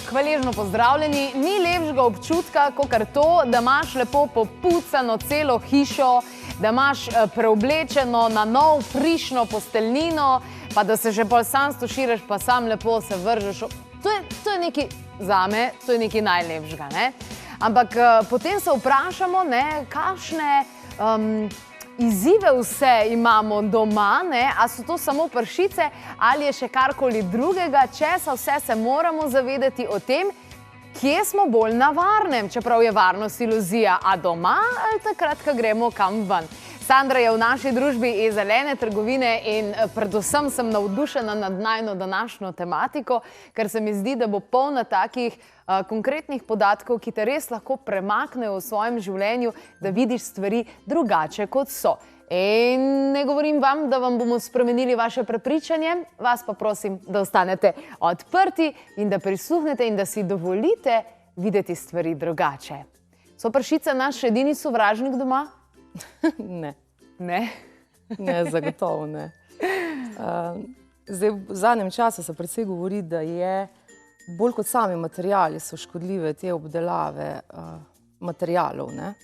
Hvaležno pozdravljeni. Ni lepšega občutka, kakor to, da imaš lepo popucano celo hišo, da imaš preoblečeno na nov frišno posteljnino, pa da se že pol sam stoširaš, pa sam lepo se vržeš. To je nekaj zame, to je nekaj najlepšega, ne? Ampak potem se vprašamo, ne, kakšne izzive vse imamo doma, ne? A so to samo pršice ali je še karkoli drugega, česa vse se moramo zavedati o tem, kje smo bolj na varnem, čeprav je varnost iluzija, a doma ali takrat, ko gremo kam ven. Sandra je v naši družbi iz zelene trgovine in predvsem sem navdušena nad najino današnjo tematiko, ker se mi zdi, da bo polna takih konkretnih podatkov, ki te res lahko premaknejo v svojem življenju, da vidiš stvari drugače, kot so. In ne govorim vam, da vam bomo spremenili vaše prepričanje, vas pa prosim, da ostanete odprti in da prisluhnete in da si dovolite videti stvari drugače. So pršice naš edini sovražnik doma? Ne. Ne? Ne, zagotovo ne. Zdaj, v zadnjem času se precej govori, da je bolj kot sami materiali so škodljive te obdelave materialov, ne?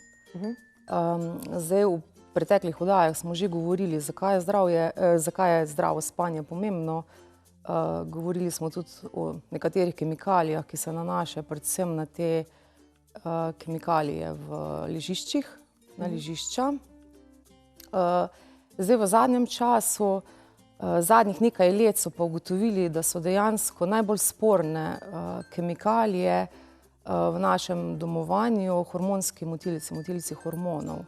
Zdaj, v preteklih oddajah smo že govorili, zakaj je zdravo spanje pomembno. Govorili smo tudi o nekaterih kemikalijah, ki se nanašajo predvsem na te kemikalije v ležiščih, na ležišča. Zdaj, v zadnjem času, zadnjih nekaj let so pa ugotovili, da so dejansko najbolj sporne kemikalije v našem domovanju hormonski motilci, motilci hormonov.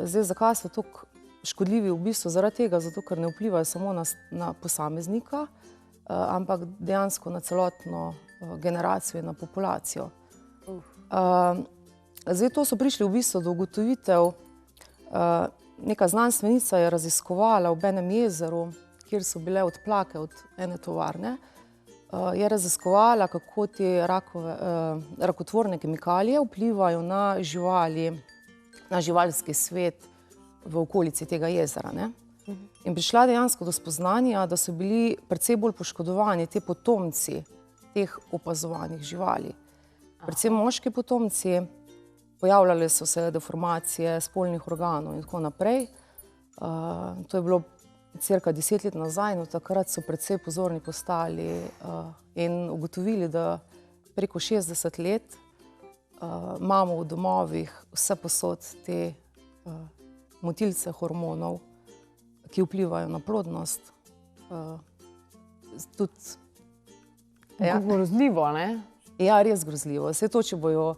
Zdaj, zakaj so tako škodljivi v bistvu? Zaradi tega, zato ker ne vplivajo samo na posameznika, ampak dejansko na celotno generacijo in na populacijo. Zdaj, to so prišli v bistvu do ugotovitev. Neka znanstvenica je raziskovala v enem jezeru, kjer so bile odplake od ene tovarne. Je raziskovala, kako te rakotvorne kemikalije vplivajo na živali, na živalski svet v okolici tega jezera, ne? In prišla dejansko do spoznanja, da so bili precej bolj poškodovani te potomci teh opazovanih živali. Predvsem moški potomci, pojavljale so se deformacije spolnih organov in tako naprej. To je bilo cirka 10 let nazaj, no takrat so precej pozorni postali in ugotovili, da preko 60 let imamo v domovih vse posod te motilce hormonov, ki vplivajo na plodnost. Grozljivo, ne? Ja, res grozljivo. Vse to, če bojo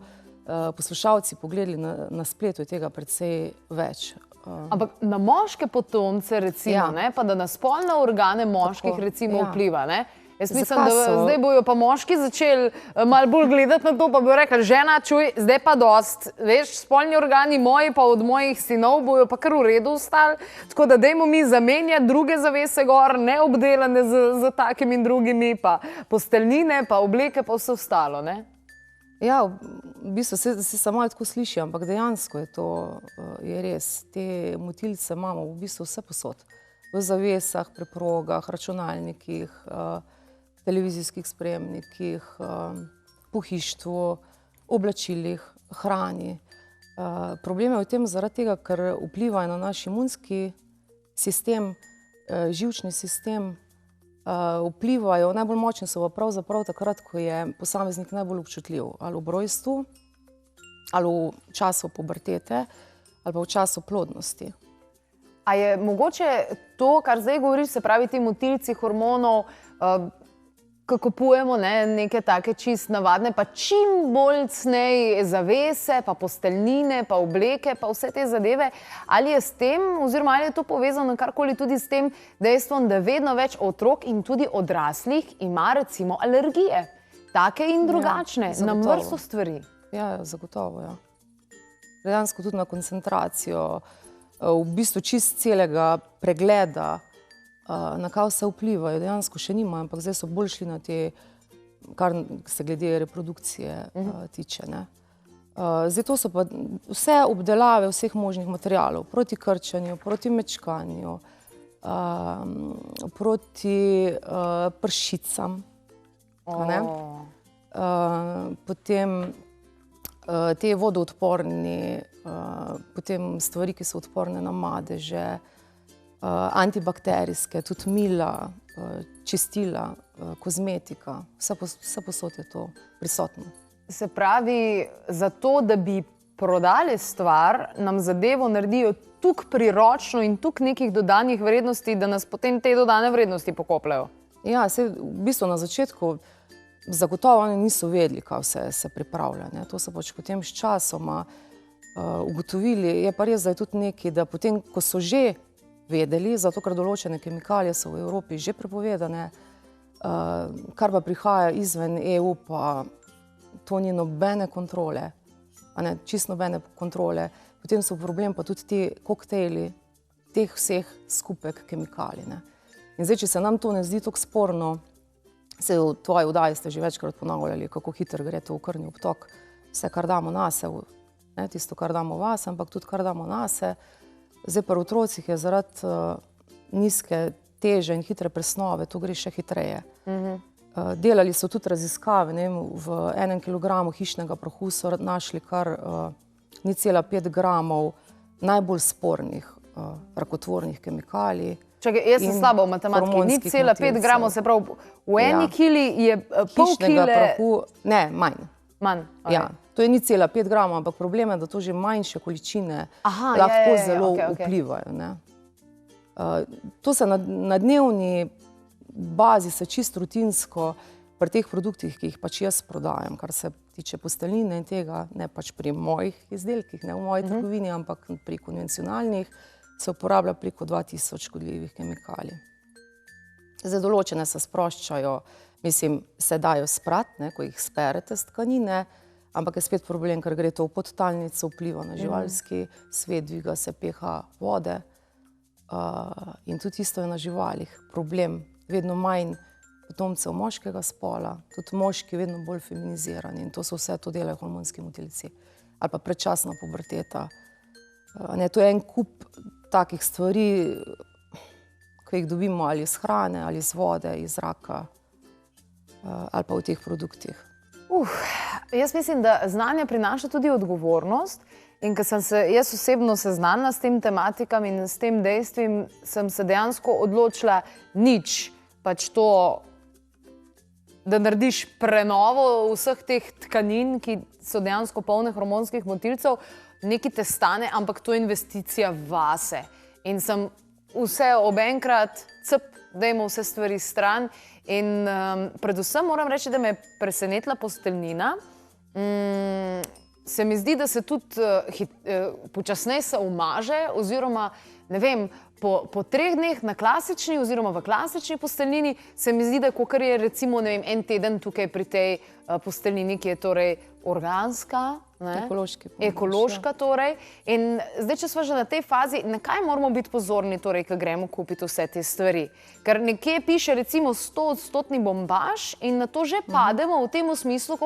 poslušalci pogledali na spletu, je tega precej več. Ampak na moške potomce recimo, ne, pa da na spolne organe moških recimo vpliva, ne? Jaz mislim, da zdaj bojo pa moški začeli malo bolj gledati na to, pa bojo rekli, žena, čuj, zdaj pa dost, veš, spolni organi moji pa od mojih sinov bojo pa kar v redu ostali, tako da dajmo mi zamenjati druge zavese gor, neobdelane z takimi in drugimi, pa posteljnine, pa obleke, pa vse ostalo, ne? Ja, v bistvu se samo tako sliši, ampak dejansko je to, je res. Te motilce imamo v bistvu vse posod. V zavesah, preprogah, računalnikih, televizijskih sprejemnikih, pohištvu, oblačilih, hrani. Problem je v tem zaradi tega, ker vplivajo na naš imunski sistem, živčni sistem, vplivajo, najbolj močni so pa pravzaprav takrat, ko je posameznik najbolj občutljiv, ali v rojstvu, ali v času pubertete, ali pa v času plodnosti. A je mogoče to, kar zdaj govoriš, se pravi ti motilci hormonov, ko kupujemo neke take čist navadne, pa čim bolj cnej zavese, pa posteljnine, pa obleke, pa vse te zadeve, ali je s tem, oziroma ali je to povezano karkoli tudi s tem dejstvom, da vedno več otrok in tudi odraslih ima recimo alergije, take in drugačne, na vrsto stvari? Ja, zagotovo, ja. Dejansko tudi na koncentracijo, v bistvu čist celega pregleda, na kaj vse vplivajo, dejansko še nima, ampak zdaj so bolj šli na te, kar se glede reprodukcije tiče, ne. Zdaj to so pa vse obdelave vseh možnih materialov, proti krčanju, proti mečkanju, proti pršicam, potem te vodoodporni, potem stvari, ki so odporne na madeže, antibakterijske, tudi mila, čistila, kozmetika, vse posod je to prisotno. Se pravi, zato, da bi prodali stvar, nam zadevo naredijo tako priročno in tako nekih dodanih vrednosti, da nas potem te dodane vrednosti pokopljajo. Ja, v bistvu na začetku zagotovo oni niso vedeli, kaj vse se pripravlja. To so pač potem s časoma ugotovili. Je pa res, da je tudi nekaj, da potem, ko so že vedeli, zato ker določene kemikalije so v Evropi že prepovedane, kar pa prihaja izven EU, pa to ni nobene kontrole, čisto nobene kontrole. Potem so problem pa tudi ti koktejli, teh vseh skupek kemikalij. In zdaj, če se nam to ne zdi tako sporno, se v tvoji oddaji ste že večkrat ponavljali, kako hitro gre to v krvni obtok, vse, kar damo nase, tisto, kar damo vas, ampak tudi, kar damo nase. Zdaj pri otrocih je zaradi nizke teže in hitre presnove, to gre še hitreje. Delali so tudi raziskave, v 1 kilogramu hišnega prahu so našli kar 0,5 gramov najbolj spornih rakotvornih kemikalij. Čakaj, jaz sem slaba v matematiki, 0,5 gramov, se pravi, v eni kili je pol kile... prahu, ne, manj. Manj, ja, to je 0,5 gramov, ampak problem je, da to že manjše količine lahko zelo vplivajo. To se na dnevni bazi se čisto rutinsko pri teh produktih, ki jih pač jaz prodajam, kar se tiče posteljnine in tega, ne pač pri mojih izdelkih, ne v moji trgovini, ampak pri konvencionalnih, se uporablja preko 2000 škodljivih kemikalij. Zdaj določene se sproščajo, mislim, se dajo sprati, ko jih sperete z tkanine, ampak je spet problem, ker gre to v podtalnico, vpliva na živalski svet, dviga se pH vode in tudi isto je na živalih. Problem, vedno manj potomcev moškega spola, tudi moški vedno bolj feminizirani in to so vse, to delajo hormonski motilci ali pa predčasna puberteta. To je en kup takih stvari, ki jih dobimo ali iz hrane, ali iz vode, iz zraka ali pa v teh produktih. Jaz mislim, da znanje prinaša tudi odgovornost in ko sem se jaz osebno seznanila s tem tematikami in s tem dejstvim, sem se dejansko odločila nič, pač to, da narediš prenovo vseh teh tkanin, ki so dejansko polne hormonskih motilcev, nekaj te stane, ampak to je investicija vase. In sem vse obenkrat, dajmo vse stvari stran. In predvsem moram reči, da me je presenetila posteljnina. Se mi zdi, da se tudi počasneje se umaže, oziroma, ne vem, po 3 dneh na klasični oziroma v klasični posteljnini se mi zdi, da kakor je recimo, ne vem, en teden tukaj pri tej posteljnini, ki je torej organska, ekološka torej. In zdaj, če smo že na tej fazi, na kaj moramo biti pozorni, torej, ko gremo kupiti vse te stvari? Ker nekje piše recimo 100% bombaž in na to že pademo v tem smislu,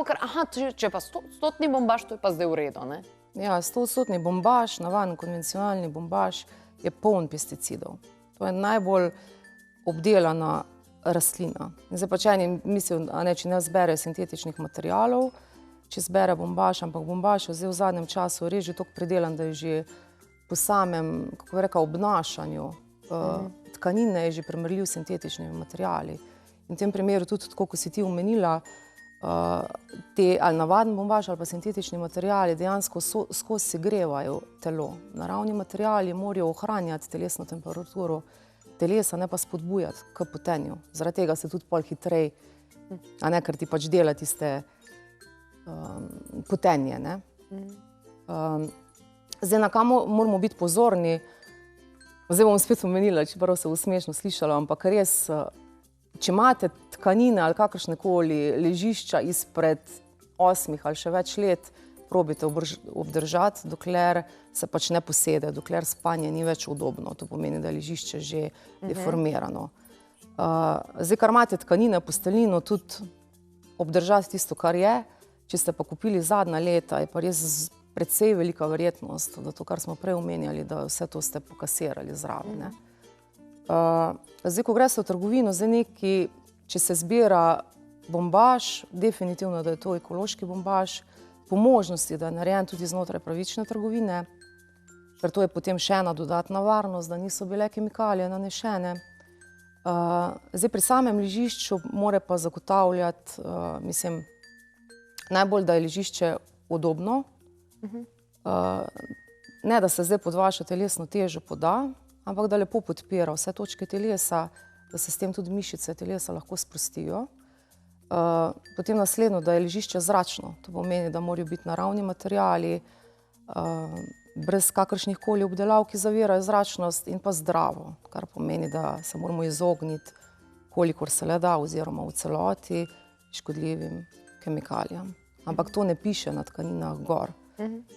če pa 100% bombaž, to je pa zdaj v redu, ne? Ja, 100% bombaž, navaden konvencionalni bombaž, je poln pesticidov. To je najbolj obdelana rastlina. Zdaj pa če eni mislijo, če ne zbere sintetičnih materialov, če zbere bombaž, ampak bombaž je zdaj v zadnjem času res že toliko predelan, da je že po samem, kako bi rekla, obnašanju tkanine je že primerljiv s sintetičnimi materiali. In v tem primeru tudi, tako kot si ti omenila, te ali navaden bombaž ali pa sintetični materiali dejansko skozi segrevajo telo. Naravni materiali morajo ohranjati telesno temperaturo telesa, ne pa spodbujati k potenju. Zaradi tega se tudi pol hitrej, ker ti pač dela tiste potenje. Zdaj, na kam moramo biti pozorni, zdaj bom spet omenila, čeprav se bo smešno slišalo, ampak res, če imate tkanine ali kakršnekoli ležišča izpred 8 ali še več let, probajte obdržati, dokler se pač ne posede, dokler spanje ni več udobno. To pomeni, da je ležišče že deformirano. Zdaj, kar imate tkanine, posteljnino, tudi obdržati tisto, kar je. Če ste pa kupili zadnja leta, je pa res precej velika verjetnost, da to, kar smo prej omenjali, da vse to ste pokasirali zraven. Zdaj, ko greste v trgovino, zdaj neki, če se zbira bombaž, definitivno, da je to ekološki bombaž, po možnosti, da je narejen tudi znotraj pravične trgovine, ker to je potem še ena dodatna varnost, da niso bile kemikalije nanešene. Zdaj, pri samem ležišču mora pa zagotavljati, mislim, najbolj, da je ležišče udobno, ne, da se zdaj pod vašo telesno težo poda, ampak da lepo podpira vse točke telesa, da se s tem tudi mišice telesa lahko sprostijo. Potem naslednjo, da je ležišče zračno, to pomeni, da morajo biti naravni materiali, brez kakršnih koli obdelav, ki zavirajo zračnost, in pa zdravo, kar pomeni, da se moramo izogniti, kolikor se le da, oziroma v celoti, škodljivim kemikalijam. Ampak to ne piše na tkaninah gor.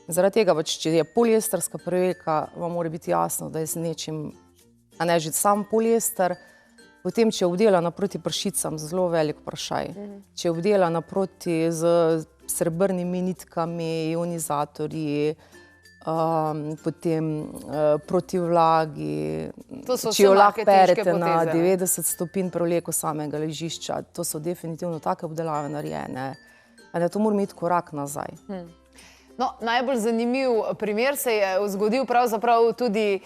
Zaradi tega, če je poliesterska prevleka, vam mora biti jasno, da je z nečim, a ne že sam poliester, potem, če je obdelana proti pršicam, zelo velik vprašaj. Če je obdelana proti z srebrnimi nitkami, ionizatorji, potem proti vlagi, če jo lahko perete na 90 stopinj prevleko samega ležišča, to so definitivno take obdelave narejene. To mora imeti korak nazaj. No, najbolj zanimiv primer se je zgodil pravzaprav tudi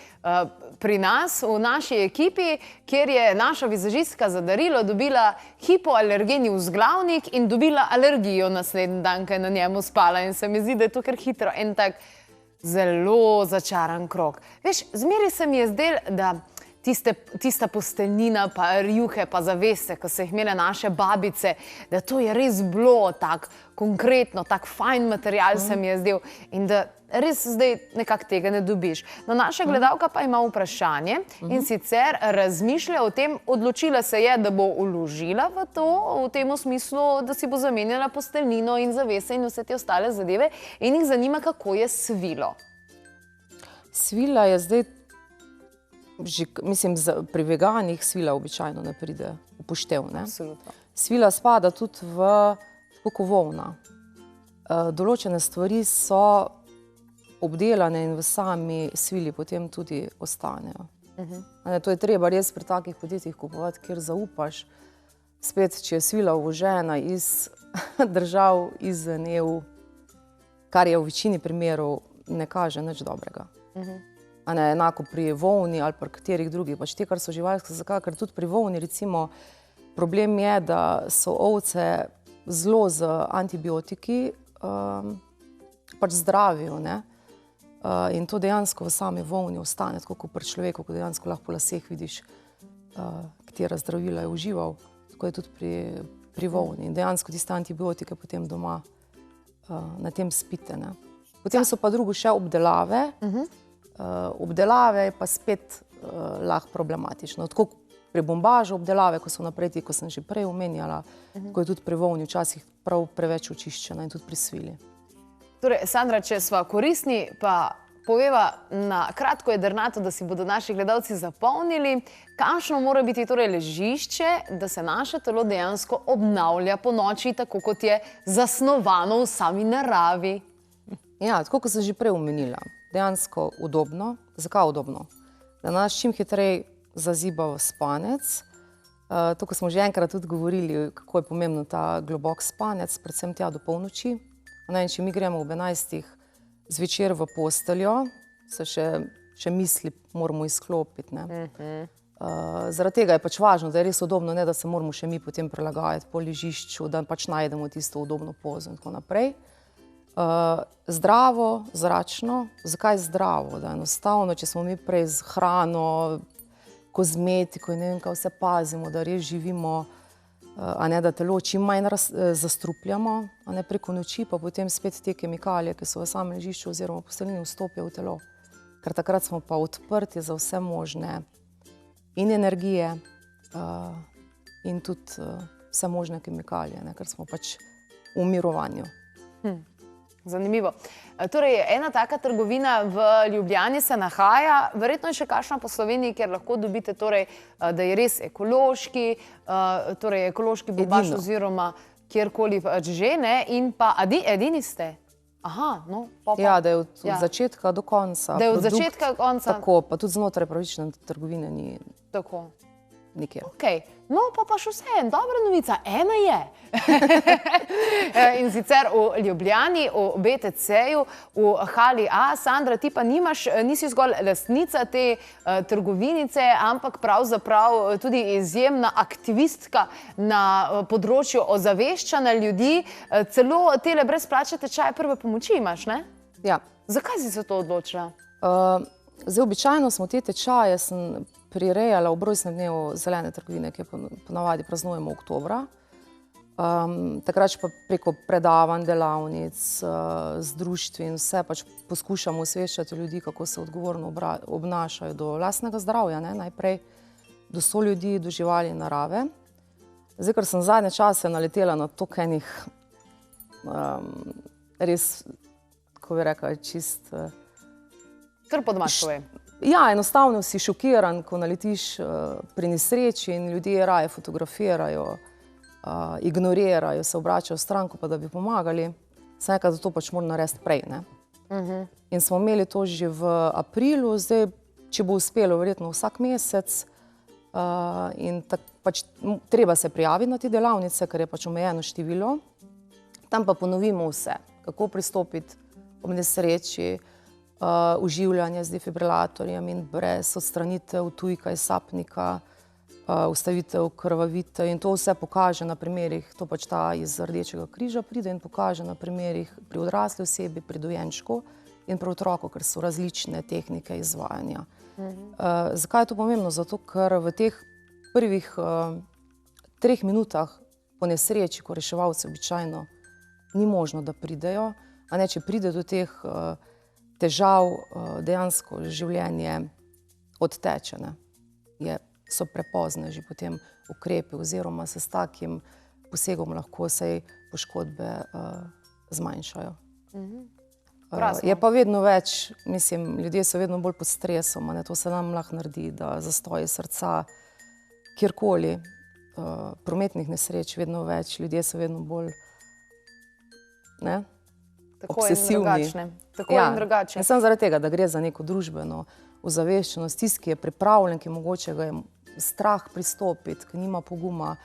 pri nas, v naši ekipi, kjer je naša vizažistka za darilo dobila hipoalergeni vzglavnik in dobila alergijo naslednji dan, ko je na njemu spala. In se mi zdi, da je to kar hitro en tak zelo začaran krog. Veš, zmeraj se mi je zdelo, da tista posteljnina, pa rjuhe, pa zavese, ko so jih imele naše babice, da to je res bilo tako konkretno, tako fajn material se mi je zdel in da res zdaj nekako tega ne dobiš. No, naša gledalka pa ima vprašanje in sicer razmišlja o tem, odločila se je, da bo vložila v to, v tem smislu, da si bo zamenjala posteljnino in zavese in vse te ostale zadeve in jih zanima, kako je svilo. Svila je zdaj, mislim, pri veganih svila običajno ne pride upoštev. Absolutno. Svila spada tudi v tako volna. Določene stvari so obdelane in v sami svili potem tudi ostanejo. To je treba res pri takih podjetjih kupovati, kjer zaupaš. Spet, če je svila uvožena iz držav izven EU, kar je v večini primerov, ne kaže nič dobrega. Enako pri volni ali pri katerih drugih, pač te, kar so živalske, zakaj? Ker tudi pri volni, recimo, problem je, da so ovce zelo z antibiotiki pač zdravijo, ne? In to dejansko v sami volni ostane, tako kot pri človeku, ko dejansko lahko po laseh vidiš, katera zdravila je užival, tako je tudi pri volni. In dejansko tiste antibiotike potem doma na tem spite, ne? Potem so pa drugo še obdelave. Obdelave je pa spet lahko problematično. Tako pri bombažu obdelave, ko so naprej, ko sem že prej omenjala, ko je tudi pri volni včasih prav preveč očiščena in tudi pri svili. Torej, Sandra, če sva koristni, pa poveva na kratko jedrnato, da si bodo naši gledalci zapomnili, kakšno mora biti torej ležišče, da se naše telo dejansko obnavlja po noči, tako kot je zasnovano v sami naravi. Ja, tako kot sem že prej omenila. Dejansko udobno. Zakaj udobno? Da nas čim hitreje zaziba v spanec. To, ko smo že enkrat tudi govorili, kako je pomembno ta globok spanec, predvsem tja do polnoči. Če mi gremo ob 11. zvečer v posteljo, se še misli moramo izklopiti. Zaradi tega je pač važno, da je res udobno, ne da se moramo še mi potem prilagajati po ležišču, da pač najdemo tisto udobno pozo in tako naprej. Zdravo, zračno. Zakaj zdravo? Da enostavno, če smo mi prej z hrano, kozmetiko in ne vem kaj vse pazimo, da res živimo, a ne da telo čim manj zastrupljamo, a ne preko noči, pa potem spet te kemikalije, ki so v samem ležišču oziroma posteljini, vstopijo v telo. Ker takrat smo pa odprti za vse možne in energije in tudi vse možne kemikalije, ker smo pač v mirovanju. Zanimivo. Torej, ena taka trgovina v Ljubljani se nahaja, verjetno je še kakšna po Sloveniji, kjer lahko dobite, torej, da je res ekološki, torej ekološki bombaž oziroma kjerkoli že, ne, in pa edini ste. Aha, no, pa. Ja, da je od začetka do konca. Da je od začetka do konca. Tako, pa tudi znotraj pravične trgovine ni tako nikjer. Okej, No, pa še vse, dobra novica, ena je. In sicer v Ljubljani, v BTC-ju, v Hali A. Sandra, ti pa nisi zgolj lastnica te trgovinice, ampak pravzaprav tudi izjemna aktivistka na področju ozaveščanja ljudi. Celo tele brezplačne tečaje prve pomoči imaš, ne? Ja. Zakaj si se to odločila? Zdaj, običajno smo te tečaje prirejala ob rojstnem dnevu zelene trgovine, ki jo ponavadi praznujemo oktobra. Takrat pa preko predavanj, delavnic, z društvi in vse pač poskušamo osveščati ljudi, kako se odgovorno obnašajo do lastnega zdravja, najprej do soljudi, do živali in narave. Zdaj, ker sem zadnje čase naletela na toliko enih res, kako bi rekla, čist... Kar po domač povej. Ja, enostavno si šokiran, ko naletiš pri nesreči in ljudje raje fotografirajo, ignorirajo, se obračajo v stranko, pa da bi pomagali. Sem rekla, da to pač moram narediti prej, ne? In smo imeli to že v aprilu, zdaj, če bo uspelo, verjetno vsak mesec. In pač treba se prijaviti na te delavnice, ker je pač omejeno število. Tam pa ponovimo vse, kako pristopiti ob nesreči, uživljanje z defibrilatorjem in brez, odstranitev tujka iz sapnika, ustavitev krvavitev in to vse pokaže na primerih, to pač ta iz Rdečega križa pride in pokaže na primerih pri odrasli osebi, pri dojenčku in pri otroku, ker so različne tehnike izvajanja. Zakaj je to pomembno? Zato, ker v teh prvih 3 minutah po nesreči, ko reševalci običajno ni možno, da pridejo, a ne, če pride do teh težav, dejansko življenje odteče, so prepozne že potem ukrepi oziroma se s takim posegom lahko se poškodbe zmanjšajo. Je pa vedno več, mislim, ljudje so vedno bolj pod stresom, to se nam lahko naredi, da zastoji srca, kjerkoli, prometnih nesreč vedno več, ljudje so vedno bolj, obsesivni. Tako in drugačne. Samo zaradi tega, da gre za neko družbeno ozaveščenost, tisti, ki je pripravljen, ki mogoče ga je strah pristopiti, ki nima poguma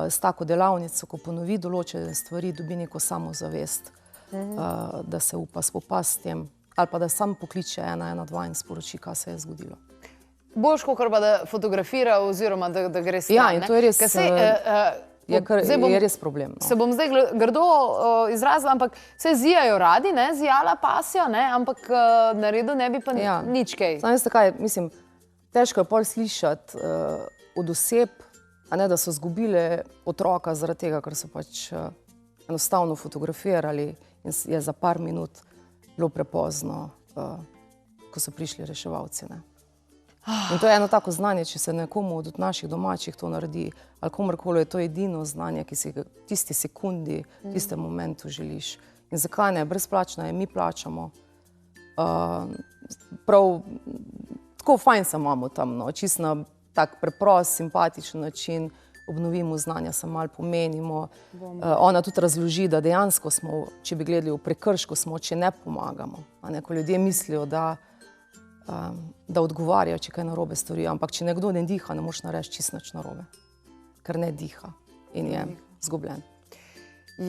s tako delavnico, ko ponovi določene stvari, dobi neko samozavest, da se upa spopasti s tem, ali pa da sam pokliče 112 in sporoči, kaj se je zgodilo. Boljš, kakor pa da fotografira oziroma da gre stran. Ja, in to je res... Je res problem. Se bom zdaj grdo izrazila, ampak se zijajo radi, zijala pasijo, ampak naredil ne bi pa nič kaj. Znam, veste kaj, mislim, težko je pol slišati od oseb, da so zgubile otroka zaradi tega, ker so pač enostavno fotografirali in je za par minut bilo prepozno, ko so prišli reševalci. In to je eno tako znanje, če se nekomu od naših domačih to naredi, ali komorkoli je to edino znanje, ki si ga v tisti sekundi, v tistem momentu želiš. In zakaj ne? Brezplačno je, mi plačamo. Prav, tako fajn se imamo tam, čisto na tak preprost, simpatičen način, obnovimo znanja, se malo pomenimo. Ona tudi razloži, da dejansko smo, če bi gledali v prekršku, smo, če ne pomagamo. Ko ljudje mislijo, da odgovarjajo, če kaj narobe storijo, ampak če nekdo ne diha, ne moš narediti čisto nič narobe, ker ne diha in je zgubljen.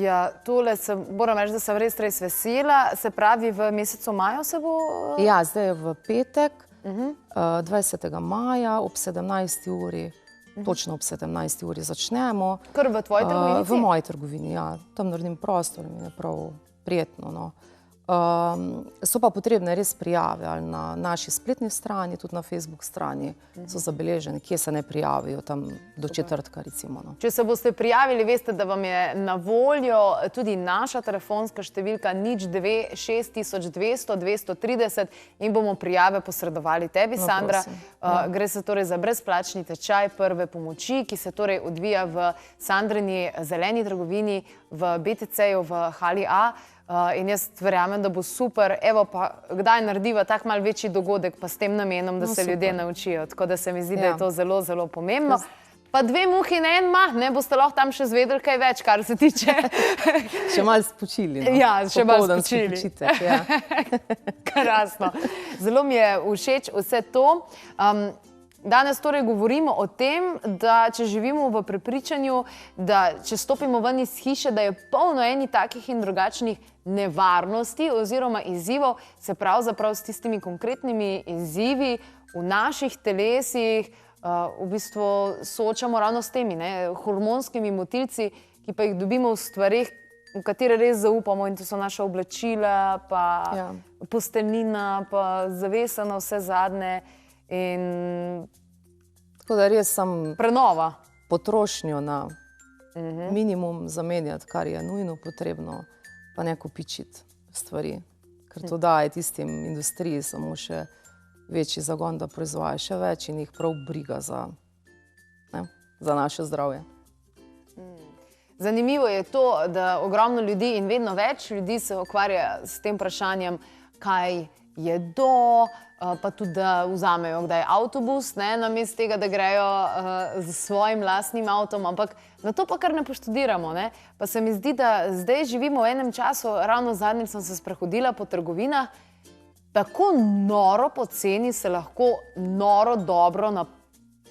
Ja, tole moram reči, da sem res vesela, se pravi v mesecu maju se bo... Ja, zdaj je v petek, 20. maja ob 17. uri, točno ob 17. uri začnemo. Kar v tvoji trgovinici? V moji trgovini, ja. Tam naredim prostor in je prav prijetno, So pa potrebne res prijave, ali na naši spletni strani, tudi na Facebook strani so zabeleženi, kje se ne prijavijo, tam do četrtka recimo. Če se boste prijavili, veste, da vam je na voljo tudi naša telefonska številka 092 6200 230 in bomo prijave posredovali tebi, Sandra. Gre se torej za brezplačni tečaj prve pomoči, ki se torej odvija v Sandrini zeleni trgovini v BTC-ju v Hali A. In jaz verjamem, da bo super. Evo pa, kdaj narediva tak mal večji dogodek, pa s tem namenom, da se ljudje naučijo. Tako da se mi zdi, da je to zelo, zelo pomembno. Pa 2 muhi na en mah, boste lahko tam še zvedeli kaj več, kar se tiče. Še malo spočili. Ja, še malo spočili. Krasno. Zelo mi je všeč vse to. Danes torej govorimo o tem, da če živimo v prepričanju, da če stopimo ven iz hiše, da je polno enih takih in drugačnih nevarnosti oziroma izzivov, se pravzaprav s tistimi konkretnimi izzivi v naših telesih v bistvu soočamo ravno s temi hormonskimi motilci, ki pa jih dobimo v stvareh, v katere res zaupamo, in to so naša oblačila, pa posteljnina, pa zavesa na vse zadnje. Tako da res sem prenova. Potrošnjo na minimum zamenjati, kar je nujno potrebno, pa ne kopičiti stvari. Ker to daje tistim industriji samo še večji zagon, da proizvaja še več in jih prav briga za naše zdravje. Zanimivo je to, da ogromno ljudi in vedno več ljudi se ukvarja s tem vprašanjem, kaj jedo, pa tudi, da vzamejo kdaj avtobus, namesto tega, da grejo z svojim lastnim avtom, ampak na to pa kar ne poštudiramo. Pa se mi zdi, da zdaj živimo v enem času, ravno zadnjič sem se sprehodila po trgovinah, tako noro poceni se lahko noro dobro na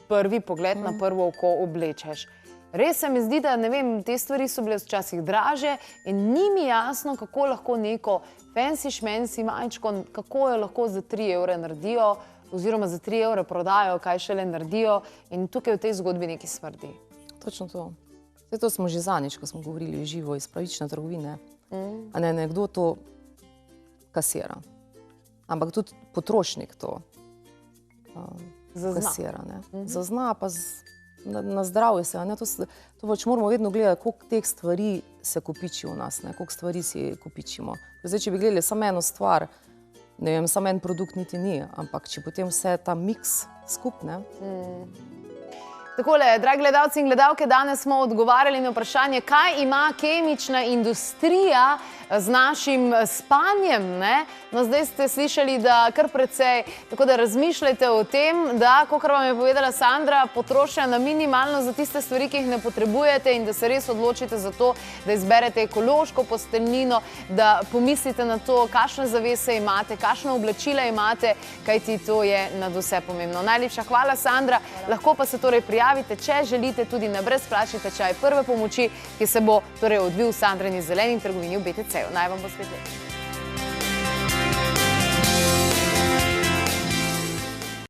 prvi pogled, na prvo oko oblečeš. Res se mi zdi, da ne vem, te stvari so bile včasih draže in ni mi jasno, kako lahko neko fancy šmensi majčko, kako jo lahko za 3 evre naredijo oziroma za 3 evre prodajo, kaj šele naredijo, in tukaj v tej zgodbi nekaj smrdi. Točno to. Zdaj to smo že zadnjič, ko smo govorili živo iz pravične trgovine. A ne, nekdo to kasira. Ampak tudi potrošnik to kasira. Zazna pa na zdravje se. To pač moramo vedno gledati, koliko teh stvari se kopiči v nas, koliko stvari si kopičimo. Zdaj, če bi gledali samo eno stvar, ne vem, samo en produkt niti ni, ampak če potem vse ta miks skupne. Takole, dragi gledalci in gledalke, danes smo odgovarjali na vprašanje, kaj ima kemična industrija z našim spanjem. No, zdaj ste slišali, da kar precej, tako da razmišljajte o tem, da, kakor vam je povedala Sandra, potrošnja na minimalno za tiste stvari, ki jih ne potrebujete, in da se res odločite za to, da izberete ekološko posteljnino, da pomislite na to, kakšne zavese imate, kakšne oblačila imate, kajti to je nadvse pomembno. Najlepša hvala, Sandra. Lahko pa se torej prijavite, če želite, tudi na brezplačni tečaj prve pomoči, ki se bo torej odvil v Sandrini zeleni trgovini v BTC-ju. Naj vam bo spet lepo.